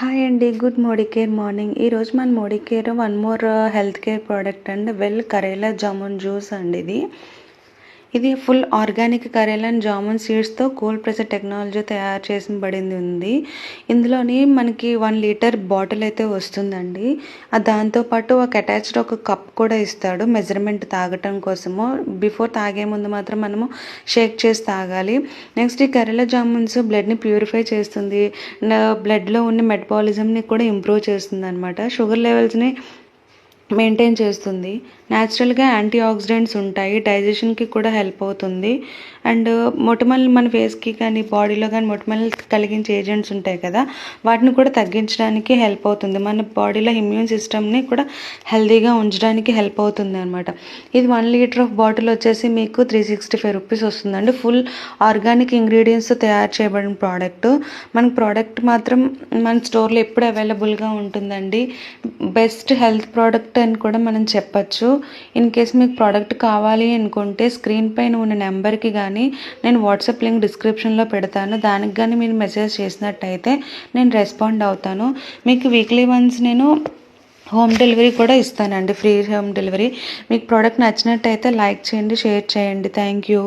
Hi అండి. Good Modicare morning. ఈరోజు మన Modicare one more health care product అండి. కరేలా జామున్ జ్యూస్ అండి ఇది full organic karela and jamun సీడ్స్తో కోల్డ్ ప్రెసర్ టెక్నాలజీ తయారు చేసిబడింది ఉంది. ఇందులోని మనకి 1 లీటర్ బాటిల్ అయితే వస్తుందండి. దాంతోపాటు ఒక కప్ కూడా ఇస్తాడు మెజర్మెంట్ తాగటం కోసము. బిఫోర్ తాగే ముందు మాత్రం మనము షేక్ చేసి తాగాలి. నెక్స్ట్ ఈ కరేలా జామున్స్ బ్లడ్ని ప్యూరిఫై చేస్తుంది. బ్లడ్లో ఉన్న మెటబాలిజంని కూడా ఇంప్రూవ్ చేస్తుంది అనమాట. షుగర్ లెవెల్స్ని మెయింటైన్ చేస్తుంది. న్యాచురల్గా యాంటీ ఆక్సిడెంట్స్ ఉంటాయి. డైజెషన్కి కూడా హెల్ప్ అవుతుంది. అండ్ మొటిమలు మన ఫేస్కి కానీ బాడీలో కానీ మొటిమలు కలిగించే ఏజెంట్స్ ఉంటాయి కదా, వాటిని కూడా తగ్గించడానికి హెల్ప్ అవుతుంది. మన బాడీలో ఇమ్యూన్ సిస్టమ్ని కూడా హెల్తీగా ఉంచడానికి హెల్ప్ అవుతుంది అనమాట. ఇది 1 లీటర్ ఆఫ్ బాటిల్ వచ్చేసి మీకు 365 రూపీస్ వస్తుందండి. ఫుల్ ఆర్గానిక్ ఇంగ్రీడియంట్స్తో తయారు చేయబడిన ప్రోడక్ట్. మన ప్రోడక్ట్ మాత్రం మన స్టోర్లో ఎప్పుడు అవైలబుల్గా ఉంటుందండి. బెస్ట్ హెల్త్ ప్రోడక్ట్ అని కూడా మనం చెప్పచ్చు. ఇన్ కేస్ మీకు ప్రోడక్ట్ కావాలి అనుకుంటే స్క్రీన్ పైన ఉన్న నెంబర్కి కానీ నేను వాట్సాప్ లింక్ డిస్క్రిప్షన్లో పెడతాను. దానికి కానీ మీరు మెసేజ్ చేసినట్టయితే నేను రెస్పాండ్ అవుతాను. మీకు వీక్లీ వన్స్ నేను హోమ్ డెలివరీ కూడా ఇస్తానండి, ఫ్రీ హోమ్ డెలివరీ. మీకు ప్రోడక్ట్ నచ్చినట్టయితే లైక్ చేయండి, షేర్ చేయండి. Thank you.